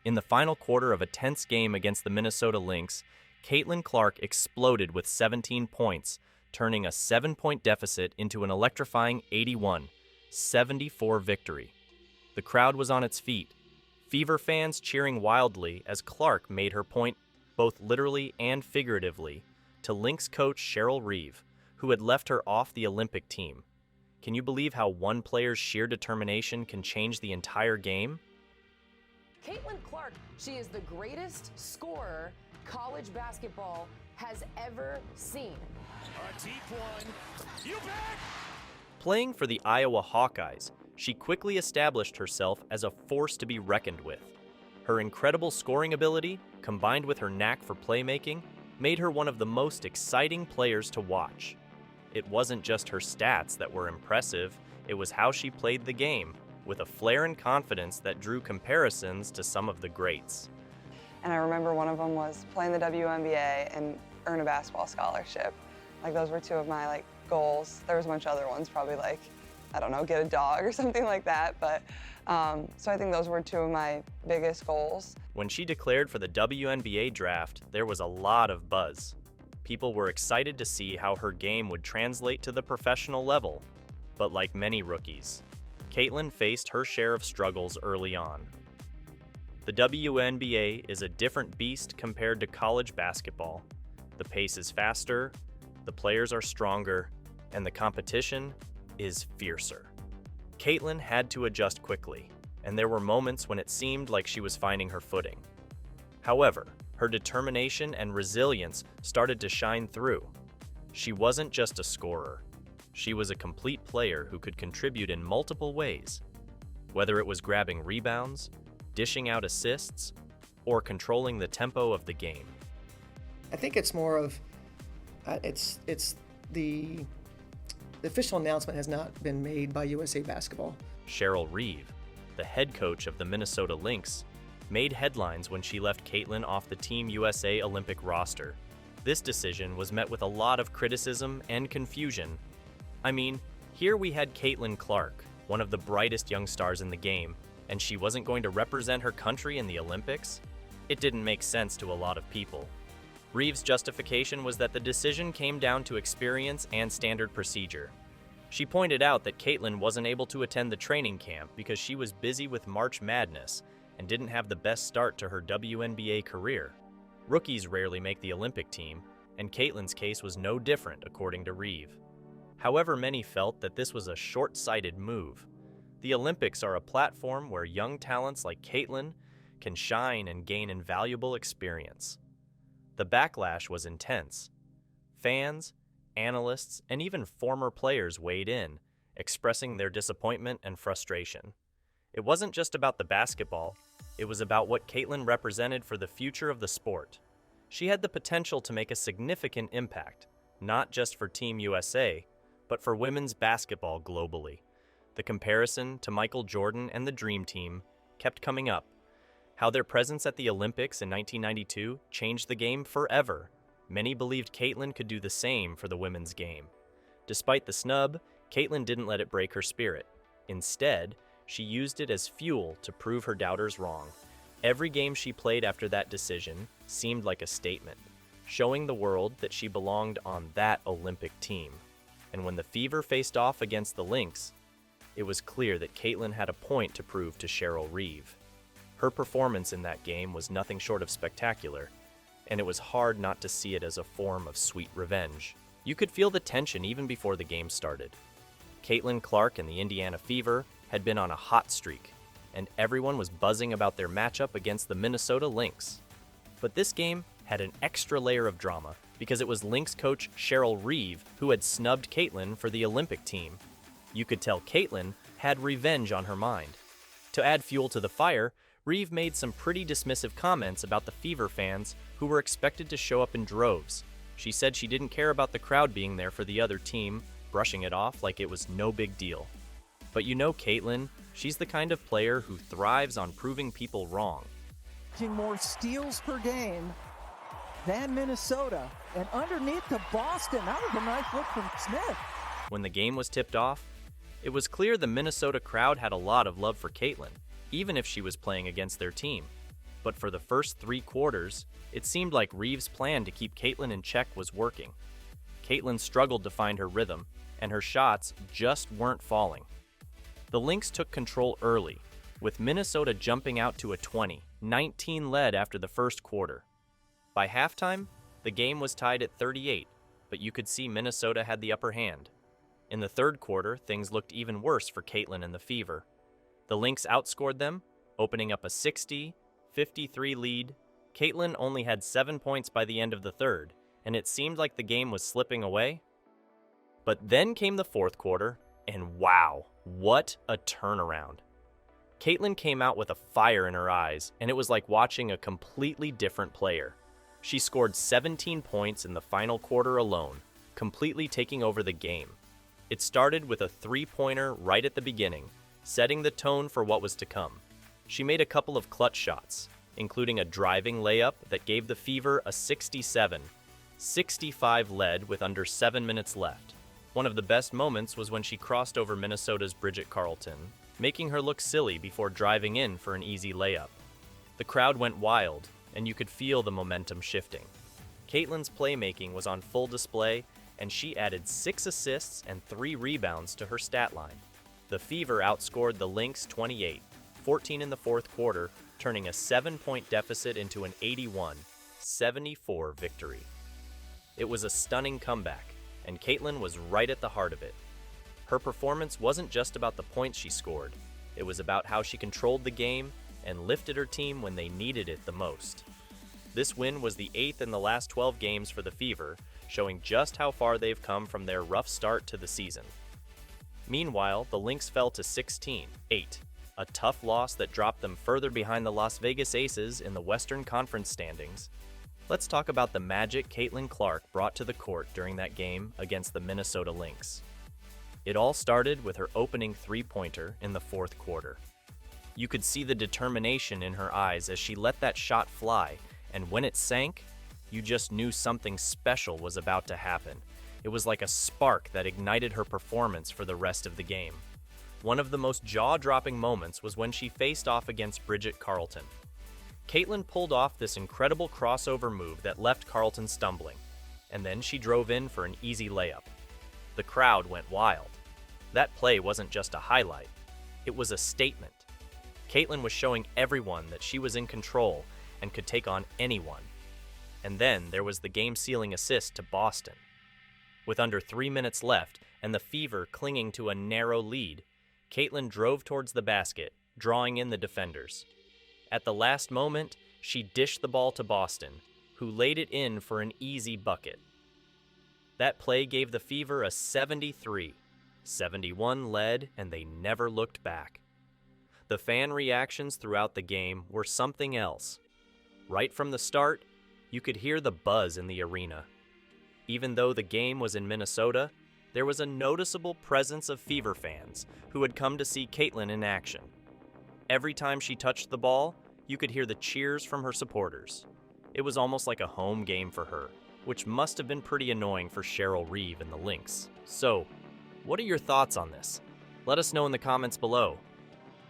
In the final quarter of a tense game against the Minnesota Lynx, Caitlin Clark exploded with 17 points, turning a 7-point deficit into an electrifying 81-74 victory. The crowd was on its feet, Fever fans cheering wildly as Clark made her point both literally and figuratively to Lynx coach Cheryl Reeve, who had left her off the Olympic team. Can you believe how one player's sheer determination can change the entire game? Caitlin Clark, she is the greatest scorer college basketball has ever seen. A deep one. You bet! Playing for the Iowa Hawkeyes, she quickly established herself as a force to be reckoned with. Her incredible scoring ability, combined with her knack for playmaking, made her one of the most exciting players to watch. It wasn't just her stats that were impressive, it was how she played the game, with a flair and confidence that drew comparisons to some of the greats. And I remember one of them was playing the WNBA and earn a basketball scholarship. Like, those were two of my goals. There was a bunch of other ones, probably I don't know, get a dog or something like that. But so I think those were two of my biggest goals. When she declared for the WNBA draft, there was a lot of buzz. People were excited to see how her game would translate to the professional level. But like many rookies, Caitlin faced her share of struggles early on. The WNBA is a different beast compared to college basketball. The pace is faster, the players are stronger, and the competition is fiercer. Caitlin had to adjust quickly, and there were moments when it seemed like she was finding her footing. However, her determination and resilience started to shine through. She wasn't just a scorer. She was a complete player who could contribute in multiple ways, whether it was grabbing rebounds, dishing out assists, or controlling the tempo of the game. I think it's more of, it's the official announcement has not been made by USA Basketball. Cheryl Reeve, the head coach of the Minnesota Lynx, made headlines when she left Caitlin off the Team USA Olympic roster. This decision was met with a lot of criticism and confusion. I mean, here we had Caitlin Clark, one of the brightest young stars in the game, and she wasn't going to represent her country in the Olympics? It didn't make sense to a lot of people. Reeve's justification was that the decision came down to experience and standard procedure. She pointed out that Caitlin wasn't able to attend the training camp because she was busy with March Madness and didn't have the best start to her WNBA career. Rookies rarely make the Olympic team, and Caitlin's case was no different, according to Reeve. However, many felt that this was a short-sighted move. The Olympics are a platform where young talents like Caitlin can shine and gain invaluable experience. The backlash was intense. Fans, analysts, and even former players weighed in, expressing their disappointment and frustration. It wasn't just about the basketball, it was about what Caitlin represented for the future of the sport. She had the potential to make a significant impact, not just for Team USA, but for women's basketball globally. The comparison to Michael Jordan and the Dream Team kept coming up. How their presence at the Olympics in 1992 changed the game forever. Many believed Caitlin could do the same for the women's game. Despite the snub, Caitlin didn't let it break her spirit. Instead, she used it as fuel to prove her doubters wrong. Every game she played after that decision seemed like a statement, showing the world that she belonged on that Olympic team. And when the Fever faced off against the Lynx, it was clear that Caitlin had a point to prove to Cheryl Reeve. Her performance in that game was nothing short of spectacular, and it was hard not to see it as a form of sweet revenge. You could feel the tension even before the game started. Caitlin Clark and the Indiana Fever had been on a hot streak, and everyone was buzzing about their matchup against the Minnesota Lynx. But this game had an extra layer of drama because it was Lynx coach Cheryl Reeve who had snubbed Caitlin for the Olympic team. You could tell Caitlin had revenge on her mind. To add fuel to the fire, Reeve made some pretty dismissive comments about the Fever fans who were expected to show up in droves. She said she didn't care about the crowd being there for the other team, brushing it off like it was no big deal. But you know Caitlin, she's the kind of player who thrives on proving people wrong. More steals per game than Minnesota, and underneath to Boston. That was a nice look from Smith. When the game was tipped off, it was clear the Minnesota crowd had a lot of love for Caitlin, even if she was playing against their team. but for the first 3 quarters, it seemed like Reeve's plan to keep Caitlin in check was working. Caitlin struggled to find her rhythm, and her shots just weren't falling. The Lynx took control early, with Minnesota jumping out to a 20-19 lead after the first quarter. By halftime, the game was tied at 38, but you could see Minnesota had the upper hand. In the third quarter, things looked even worse for Caitlin and the Fever. The Lynx outscored them, opening up a 60-53 lead. Caitlin only had 7 points by the end of the third, and it seemed like the game was slipping away. But then came the fourth quarter, and wow, what a turnaround. Caitlin came out with a fire in her eyes, and it was like watching a completely different player. She scored 17 points in the final quarter alone, completely taking over the game. It started with a 3-pointer right at the beginning, setting the tone for what was to come. She made a couple of clutch shots, including a driving layup that gave the Fever a 67-65 lead with under 7 minutes left. One of the best moments was when she crossed over Minnesota's Bridget Carleton, making her look silly before driving in for an easy layup. The crowd went wild, and you could feel the momentum shifting. Caitlin's playmaking was on full display, and she added 6 assists and 3 rebounds to her stat line. The Fever outscored the Lynx 28-14 in the fourth quarter, turning a 7-point deficit into an 81-74 victory. It was a stunning comeback, and Caitlin was right at the heart of it. Her performance wasn't just about the points she scored, it was about how she controlled the game and lifted her team when they needed it the most. This win was the 8th in the last 12 games for the Fever, showing just how far they've come from their rough start to the season. Meanwhile, the Lynx fell to 16-8, a tough loss that dropped them further behind the Las Vegas Aces in the Western Conference standings. Let's talk about the magic Caitlin Clark brought to the court during that game against the Minnesota Lynx. It all started with her opening 3-pointer in the fourth quarter. You could see the determination in her eyes as she let that shot fly, and when it sank, you just knew something special was about to happen. It was like a spark that ignited her performance for the rest of the game. One of the most jaw-dropping moments was when she faced off against Bridget Carleton. Caitlin pulled off this incredible crossover move that left Carleton stumbling, and then she drove in for an easy layup. The crowd went wild. That play wasn't just a highlight, it was a statement. Caitlin was showing everyone that she was in control and could take on anyone. And then there was the game-sealing assist to Boston. With under 3 minutes left and the Fever clinging to a narrow lead, Caitlin drove towards the basket, drawing in the defenders. At the last moment, she dished the ball to Boston, who laid it in for an easy bucket. That play gave the Fever a 73-71 lead, and they never looked back. The fan reactions throughout the game were something else. Right from the start, you could hear the buzz in the arena. Even though the game was in Minnesota, there was a noticeable presence of Fever fans who had come to see Caitlin in action. Every time she touched the ball, you could hear the cheers from her supporters. It was almost like a home game for her, which must have been pretty annoying for Cheryl Reeve and the Lynx. So, what are your thoughts on this? Let us know in the comments below.